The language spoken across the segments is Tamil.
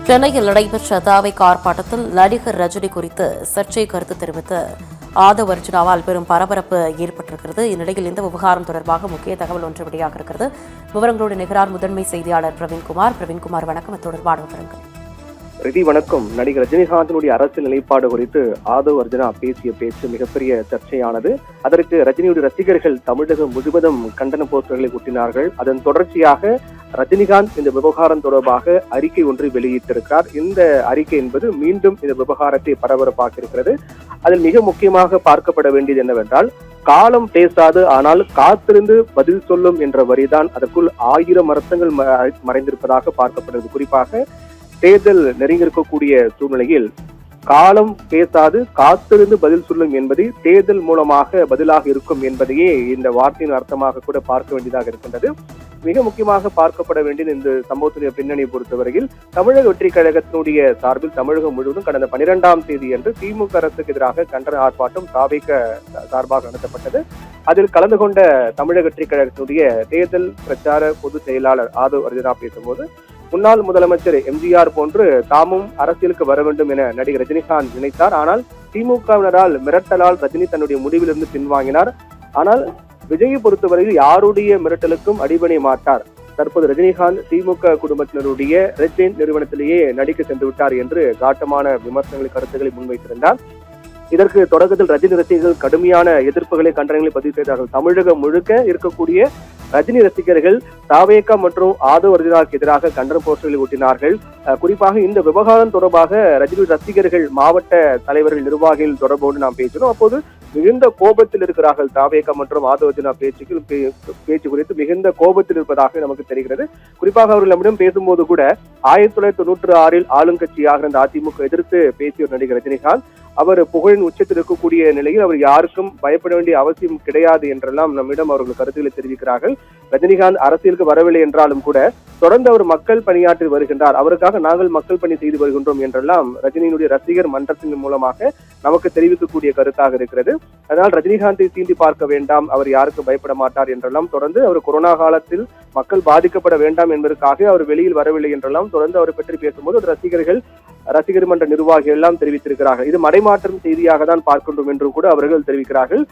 சென்னையில் நடைபெற்ற தாவேகா ஆர்ப்பாட்டத்தில் நடிகர் ரஜினி குறித்து சர்ச்சை கருத்து தெரிவித்த ஆதவ் அர்ஜுனாவால் பெரும் பரபரப்பு ஏற்பட்டிருக்கிறது. இந்நிலையில் இந்த விவகாரம் தொடர்பாக முக்கிய தகவல் ஒன்று வெளியாக இருக்கிறது. விவரங்களோடு நிகரார் முதன்மை செய்தியாளர் பிரவீன்குமார். வணக்கம். தொடர்பான விவரங்கள். வணக்கம். நடிகர் ரஜினிகாந்தினுடைய அரசியல் நிலைப்பாடு குறித்து ஆதவ் அர்ஜுனா பேசிய பேச்சு மிகப்பெரிய சர்ச்சையானது. அதற்கு ரஜினியுடைய ரசிகர்கள் தமிழகம் முழுவதும் கண்டன போஸ்டர்களை ஒட்டினார்கள். அதன் தொடர்ச்சியாக ரஜினிகாந்த் இந்த விவகாரம் தொடர்பாக அறிக்கை ஒன்றை வெளியிட்டிருக்கிறார். இந்த அறிக்கை என்பது மீண்டும் இந்த விவகாரத்தை பரபரப்பாக இருக்கிறது. அதில் மிக முக்கியமாக பார்க்கப்பட வேண்டியது என்னவென்றால், காலம் பேசாது ஆனால் காத்திருந்து பதில் சொல்லும் என்ற வரிதான் அதற்குள் 1000 அர்த்தங்கள் மறைந்திருப்பதாக பார்க்கப்படுகிறது. குறிப்பாக தேர்தல் நெருங்கியிருக்கக்கூடிய சூழ்நிலையில் காலம் பேசாது காத்திருந்து பதில் சொல்லும் என்பது தேர்தல் மூலமாக பதிலாக இருக்கும் என்பதையே இந்த வார்த்தையின் அர்த்தமாக கூட பார்க்க வேண்டியதாக இருக்கின்றது. மிக முக்கியமாக பார்க்கப்பட வேண்டிய இந்த சம்பவத்துடைய பின்னணியை பொறுத்தவரையில் தமிழக வெற்றி கழகத்தினுடைய சார்பில் தமிழகம் முழுவதும் கடந்த 12ஆம் தேதி அன்று திமுக அரசுக்கு எதிராக கண்டன ஆர்ப்பாட்டம் தாவேகா சார்பாக நடத்தப்பட்டது. அதில் கலந்து கொண்ட தமிழக வெற்றி கழகத்தினுடைய தேர்தல் பிரச்சார பொதுச் செயலாளர் ஆதவ் அர்ஜுனா பேசும்போது, முன்னாள் முதலமைச்சர் எம்ஜிஆர் போன்று தாமும் அரசியலுக்கு வர வேண்டும் என நடிகர் ரஜினிகாந்த் நினைத்தார். ஆனால் திமுகவினரால் மிரட்டலால் ரஜினி தன்னுடைய முடிவிலிருந்து பின்வாங்கினார். ஆனால் விஜயை பொறுத்தவரையில் யாருடைய மிரட்டலுக்கும் அடிபணி மாட்டார். தற்போது ரஜினிகாந்த் திமுக குடும்பத்தினருடைய ரெட் ஜெயின்ட் நிறுவனத்திலேயே நடிக்க சென்று விட்டார் என்று காட்டமான விமர்சனங்களை கருத்துக்களை முன்வைத்திருந்தார். இதற்கு தொடக்கத்தில் ரஜினி ரசிகர்கள் கடுமையான எதிர்ப்புகளை கண்டனங்களை பதிவு செய்தார்கள். தமிழகம் முழுக்க இருக்கக்கூடிய ரஜினி ரசிகர்கள் தாவேகா மற்றும் ஆதவ் அர்ஜுனாவுக்கு எதிராக கண்டன போஸ்டர்களை ஒட்டினார்கள். குறிப்பாக இந்த விவகாரம் தொடர்பாக ரஜினி ரசிகர்கள் மாவட்ட தலைவர்கள் நிர்வாகிகள் தொடர்போடு நாம் பேசினோம். அப்போது மிகுந்த கோபத்தில் இருக்கிறார்கள். தாவேகா மற்றும் ஆதவ் அர்ஜுனா பேச்சு குறித்து மிகுந்த கோபத்தில் இருப்பதாக நமக்கு தெரிகிறது. குறிப்பாக அவர்கள் நம்மிடம் பேசும்போது கூட 1996 ஆளுங்கட்சியாக இருந்த அதிமுக எதிர்த்து பேசிய நடிகர் ரஜினிகாந்த் அவர் புகழின் உச்சத்தில் இருக்கக்கூடிய நிலையில் அவர் யாருக்கும் பயப்பட வேண்டிய அவசியம் கிடையாது என்றெல்லாம் நம்மிடம் அவர்கள் கருத்துக்களை தெரிவிக்கிறார்கள். ரஜினிகாந்த் அரசியலுக்கு வரவில்லை என்றாலும் கூட தொடர்ந்து அவர் மக்கள் பணியாற்றி வருகின்றார், அவருக்காக நாங்கள் மக்கள் பணி செய்து வருகின்றோம் என்றெல்லாம் ரஜினியினுடைய ரசிகர் மன்றத்தின் மூலமாக நமக்கு தெரிவிக்கக்கூடிய கருத்தாக இருக்கிறது. அதனால் ரஜினிகாந்தை சீண்டி பார்க்க வேண்டாம், அவர் யாருக்கும் பயப்பட மாட்டார் என்றெல்லாம் தொடர்ந்து அவர் கொரோனா காலத்தில் மக்கள் பாதிக்கப்பட வேண்டாம் என்பதற்காக அவர் வெளியில் வரவில்லை என்றெல்லாம் தொடர்ந்து அவரை பற்றி பேசும்போது ரசிகர் மன்ற நிர்வாகிகள் எல்லாம் தெரிவித்திருக்கிறார்கள். இது மடைமாற்றம் செய்தியாக தான் பார்க்கின்றோம் என்றும் கூட அவர்கள் தெரிவிக்கிறார்கள்.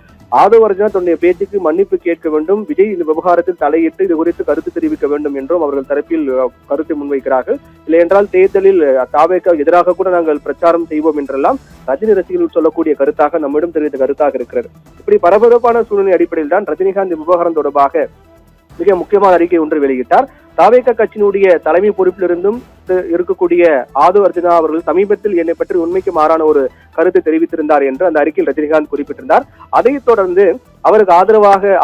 ஆதவ் அர்ஜுனா தன்னுடைய பேச்சுக்கு மன்னிப்பு கேட்க வேண்டும், விஜய் இந்த விவகாரத்தில் தலையிட்டு இது குறித்து கருத்து தெரிவிக்க வேண்டும் என்றும் அவர்கள் தரப்பில் கருத்தை முன்வைக்கிறார்கள். இல்லை என்றால் தேர்தலில் தாவேகா எதிராக கூட நாங்கள் பிரச்சாரம் செய்வோம் என்றெல்லாம் ரஜினி ரசிகர்கள் சொல்லக்கூடிய கருத்தாக நம்மிடம் தெரிவித்த கருத்தாக இருக்கிறது. இப்படி பரபரப்பான சூழ்நிலை அடிப்படையில் தான் ரஜினிகாந்த் விவகாரம் தொடர்பாக மிக முக்கியமான அறிக்கை ஒன்று வெளியிட்டார். தாவேகா கட்சியினுடைய தலைமை பொறுப்பிலிருந்தும் இருக்கக்கூடிய ஆதவ் அர்ஜுனா அவர்கள் சமீபத்தில் என்னை பற்றி உண்மைக்கு மாறான ஒரு கருத்தை தெரிவித்திருந்தார் என்று அந்த அறிக்கையில் ரஜினிகாந்த் குறிப்பிட்டிருந்தார். அதைத் தொடர்ந்து அவருக்கு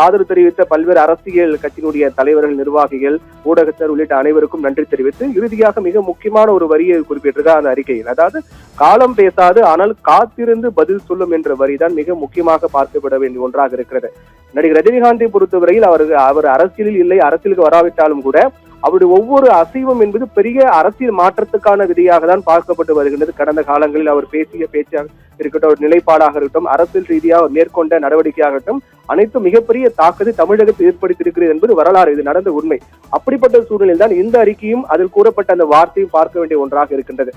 ஆதரவு தெரிவித்த பல்வேறு அரசியல் கட்சியினுடைய தலைவர்கள், நிர்வாகிகள், ஊடகத்தர் உள்ளிட்ட அனைவருக்கும் நன்றி தெரிவித்து இறுதியாக மிக முக்கியமான ஒரு வரியை குறிப்பிட்டிருக்கார் அந்த அறிக்கையில். அதாவது காலம் பேசாது ஆனால் காத்திருந்து பதில் சொல்லும் என்ற வரிதான் மிக முக்கியமாக பார்க்கப்பட வேண்டிய ஒன்றாக இருக்கிறது. நடிகர் ரஜினிகாந்தை பொறுத்தவரையில் அவர் அரசியலில் இல்லை, அரசியலுக்கு வராவிட்டாலும் கூட அவருடைய ஒவ்வொரு அசைவும் என்பது பெரிய அரசியல் மாற்றத்துக்கான விதியாக தான் பார்க்கப்பட்டு வருகின்றது. கடந்த காலங்களில் அவர் பேசிய பேச்சாக இருக்கட்டும், ஒரு நிலைப்பாடாக இருக்கட்டும், அரசியல் ரீதியாக மேற்கொண்ட நடவடிக்கையாகட்டும், அனைத்தும் மிகப்பெரிய தாக்கத்தை தமிழகத்தில் ஏற்படுத்தியிருக்கிறது என்பது வரலாறு, இது நடந்த உண்மை. அப்படிப்பட்ட சூழ்நிலையில் தான் இந்த அறிக்கையும் அதில் கூறப்பட்ட அந்த வார்த்தையும் பார்க்க வேண்டிய ஒன்றாக இருக்கின்றது.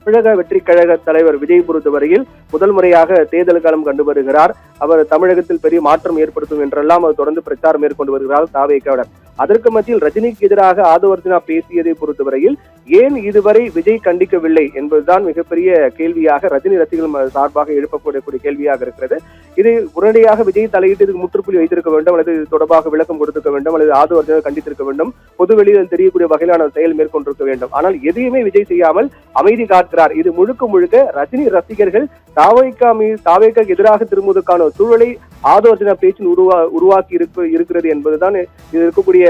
தமிழக வெற்றி கழக தலைவர் விஜய் பொறுத்தவரையில் முதல் முறையாக தேர்தல் காலம் கண்டு வருகிறார். அவர் தமிழகத்தில் பெரிய மாற்றம் ஏற்படுத்தும் என்றெல்லாம் அவர் தொடர்ந்து பிரச்சாரம் மேற்கொண்டு வருகிறார் தாவேகாவுடன். அதற்கு மத்தியில் ரஜினிக்கு எதிராக ஆதவ் அர்ஜுனா பேசியதை பொறுத்தவரையில் ஏன் இதுவரை விஜய் கண்டிக்கவில்லை என்பதுதான் மிகப்பெரிய கேள்வியாக ரஜினி ரசிகர்கள் சார்பாக எழுப்பக்கூடிய கேள்வியாக இருக்கிறது. இது உடனடியாக விஜய் தலையிட்டு இதுக்கு முற்றுப்புள்ளி வைத்திருக்க வேண்டும், அல்லது இது தொடர்பாக விளக்கம் கொடுத்திருக்க வேண்டும், அல்லது ஆதவ் அர்ஜுனா கண்டித்திருக்க வேண்டும், பொது வெளியில் தெரியக்கூடிய வகையிலான செயல் மேற்கொண்டிருக்க வேண்டும். ஆனால் எதையுமே விஜய் செய்யாமல் அமைதி காக்கிறார். இது முழுக்க ரஜினி ரசிகர்கள் தாவேகா எதிராக திரும்புவதற்கான சூழலை ஆதவ் அர்ஜுனா பேச்சில் உருவாக்கி இருக்கிறது என்பதுதான் இது இருக்கக்கூடிய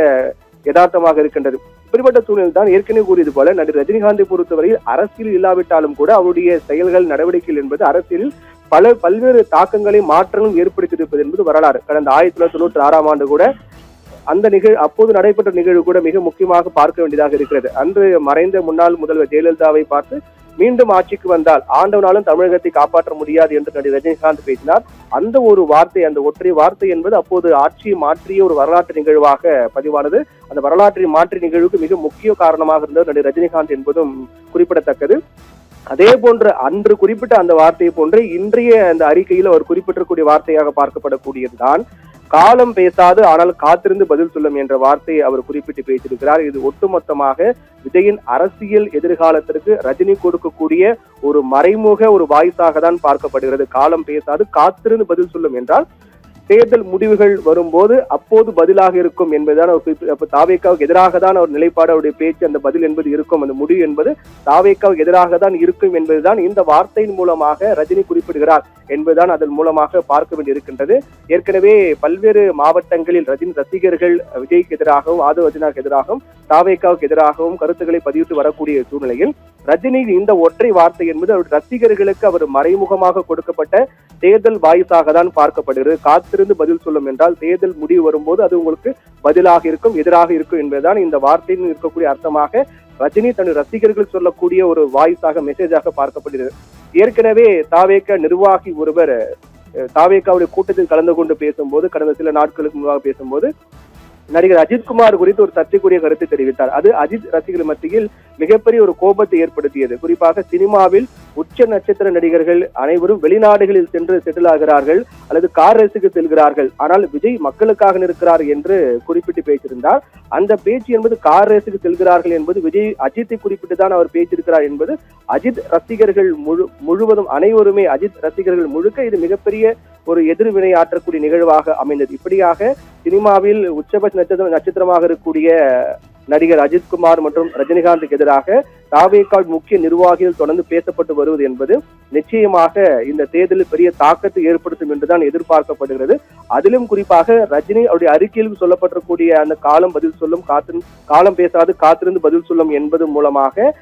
யதார்த்தமாக இருக்கின்றது. இப்படிப்பட்ட சூழ்நிலை தான் ஏற்கனவே கூறியது போல நடிகர் ரஜினிகாந்தை பொறுத்தவரையில் அரசியல் இல்லாவிட்டாலும் கூட அவருடைய செயல்கள், நடவடிக்கைகள் என்பது அரசியலில் பல்வேறு தாக்கங்களை மாற்றங்களும் ஏற்படுத்தியிருப்பது என்பது வரலாறு. கடந்த 1996ஆம் ஆண்டு கூட அந்த அப்போது நடைபெற்ற நிகழ்வு கூட மிக முக்கியமாக பார்க்க வேண்டியதாக இருக்கிறது. அன்று மறைந்த முன்னாள் முதல்வர் ஜெயலலிதாவை பார்த்து மீண்டும் ஆட்சிக்கு வந்தால் ஆண்டவனாலும் தமிழகத்தை காப்பாற்ற முடியாது என்று நடிகர் ரஜினிகாந்த் பேசினார். அந்த ஒரு வார்த்தை, அந்த ஒற்றை வார்த்தை என்பது அப்போது ஆட்சியை மாற்றிய ஒரு வரலாற்று நிகழ்வாக பதிவானது. அந்த வரலாற்றை மாற்றிய நிகழ்வுக்கு மிக முக்கிய காரணமாக இருந்தவர் நடிகர் ரஜினிகாந்த் என்பதும் குறிப்பிடத்தக்கது. அதே போன்று அன்று குறிப்பிட்ட அந்த வார்த்தையை போன்று இன்றைய அந்த அறிக்கையில் அவர் குறிப்பிட்டிருக்கூடிய வார்த்தையாக பார்க்கப்படக்கூடியதுதான் காலம் பேசாது ஆனால் காத்திருந்து பதில் சொல்லும் என்ற வார்த்தையை அவர் குறிப்பிட்டு பேசியிருக்கிறார். இது ஒட்டுமொத்தமாக விஜயின் அரசியல் எதிர்காலத்திற்கு ரஜினி கொடுக்கக்கூடிய ஒரு மறைமுக ஒரு வாய்ஸாக தான் பார்க்கப்படுகிறது. காலம் பேசாது காத்திருந்து பதில் சொல்லும் என்றால் தேர்தல் முடிவுகள் வரும்போது அப்போது பதிலாக இருக்கும் என்பதுதான் அவர் தாவேக்காவுக்கு எதிராக தான் அவர் நிலைப்பாடு, அவருடைய பேச்சு, அந்த பதில் என்பது இருக்கும், அந்த முடிவு என்பது தாவேக்காவுக்கு எதிராக தான் இருக்கும் என்பதுதான் இந்த வார்த்தையின் மூலமாக ரஜினி குறிப்பிடுகிறார் என்பதுதான் அதன் மூலமாக பார்க்க வேண்டியிருக்கின்றது. ஏற்கனவே பல்வேறு மாவட்டங்களில் ரஜினி ரசிகர்கள் விஜய்க்கு எதிராகவும் ஆதவ அர்ஜுனாவுக்கு எதிராகவும் தாவேக்காவுக்கு எதிராகவும் கருத்துக்களை பதிவிட்டு வரக்கூடிய சூழ்நிலையில் ரஜினியின் இந்த ஒற்றை வார்த்தை என்பது அவருடைய ரசிகர்களுக்கு அவர் மறைமுகமாக கொடுக்கப்பட்ட தேர்தல் வாய்ஸாக தான் பார்க்கப்படுகிறது. காத்திருந்து பதில் சொல்லும் என்றால் தேர்தல் முடிவு வரும்போது அது உங்களுக்கு பதிலாக இருக்கும், எதிராக இருக்கும் என்பதுதான் இந்த வார்த்தையில் இருக்கக்கூடிய அர்த்தமாக ரஜினி தன்னுடைய ரசிகர்கள் சொல்லக்கூடிய ஒரு வாய்ஸாக, மெசேஜாக பார்க்கப்படுகிறது. ஏற்கனவே தாவேக்கா நிர்வாகி ஒருவர் தாவேக்காவுடைய கூட்டத்தில் கலந்து கொண்டு பேசும்போது, கடந்த சில நாட்களுக்கு முன்பாக பேசும்போது நடிகர் அஜித்குமார் குறித்து ஒரு சர்ச்சைக்குரிய கருத்தை தெரிவித்தார். அது அஜித் ரசிகர்கள் மத்தியில் மிகப்பெரிய ஒரு கோபத்தை ஏற்படுத்தியது. குறிப்பாக சினிமாவில் உச்ச நட்சத்திர நடிகர்கள் அனைவரும் வெளிநாடுகளில் சென்று செட்டில் ஆகிறார்கள் அல்லது கார் ரேஸுக்கு செல்கிறார்கள், ஆனால் விஜய் மக்களுக்காக நிற்கிறார் என்று குறிப்பிட்டு பேசியிருந்தார். அந்த பேச்சு என்பது கார் ரேஸுக்கு செல்கிறார்கள் என்பது விஜய் அஜித்தை குறிப்பிட்டு தான் அவர் பேசியிருக்கிறார் என்பது அஜித் ரசிகர்கள் முழுவதும் அனைவருமே அஜித் ரசிகர்கள் முழுக்க இது மிகப்பெரிய ஒரு எதிர்வினை ஆற்றக்கூடிய நிகழ்வாக அமைந்தது. இப்படியாக சினிமாவில் உச்சபட்ச நட்சத்திரமாக இருக்கக்கூடிய நடிகர் அஜித்குமார் மற்றும் ரஜினிகாந்துக்கு எதிராக தாவேக்கால் முக்கிய நிர்வாகிகள் தொடர்ந்து பேசப்பட்டு வருவது என்பது நிச்சயமாக இந்த தேர்தலில் பெரிய தாக்கத்தை ஏற்படுத்தும் என்றுதான் எதிர்பார்க்கப்படுகிறது. அதிலும் குறிப்பாக ரஜினி அவருடைய அறிக்கையில் சொல்லப்பட்டிருக்கூடிய அந்த காலம் பதில் சொல்லும், காலம் பேசாது காத்திருந்து பதில் சொல்லும் என்பது மூலமாக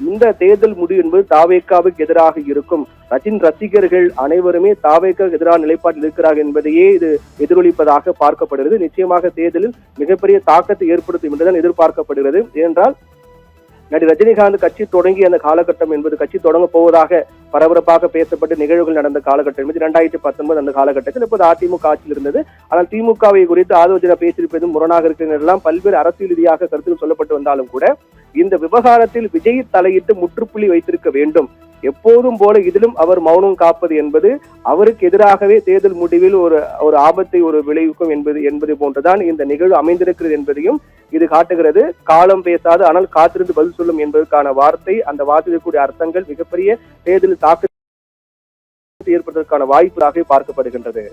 இந்த தேர்தல் முடிவு என்பது தாவேக்காவுக்கு எதிராக இருக்கும். ரஜினி ரசிகர்கள் அனைவருமே தாவேக்காவுக்கு எதிரான நிலைப்பாட்டில் இருக்கிறார்கள் என்பதையே இது எதிரொலிப்பதாக பார்க்கப்படுகிறது. நிச்சயமாக தேர்தலில் மிகப்பெரிய தாக்கத்தை ஏற்படுத்தும் என்றுதான் எதிர்பார்க்கப்படுகிறது. ஏனென்றால் நடிகர் ரஜினிகாந்த் கட்சி தொடங்கிய அந்த காலகட்டம் என்பது, கட்சி தொடங்க போவதாக பரபரப்பாக பேசப்பட்டு நிகழ்வுகள் நடந்த காலகட்டம் என்பது 2019 அந்த காலகட்டத்தில் இப்போது அதிமுக ஆட்சியில் இருந்தது. ஆனால் திமுகவை குறித்து ஆதவ அர்ஜுனா பேசியிருப்பதும் முரணாக இருக்கிறதெல்லாம் பல்வேறு அரசியல் ரீதியாக கருத்தில் சொல்லப்பட்டு வந்தாலும் கூட இந்த விவகாரத்தில் விஜய் தலையிட்டு முற்றுப்புள்ளி வைத்திருக்க வேண்டும். எப்போதும் போல இதிலும் அவர் மௌனம் காப்பது என்பது அவருக்கு எதிராகவே தேர்தல் முடிவில் ஒரு ஆபத்தை ஒரு விளைவிக்கும் என்பது போன்றுதான் இந்த நிகழ்வு அமைந்திருக்கிறது என்பதையும் இது காட்டுகிறது. காலம் பேசாது ஆனால் காத்திருந்து பதில் சொல்லும் என்பதற்கான வார்த்தை, அந்த வார்த்தையில் கூடிய அர்த்தங்கள் மிகப்பெரிய தேர்தலில் தாக்கத்தை ஏற்படுவதற்கான வாய்ப்பாக பார்க்கப்படுகின்றது.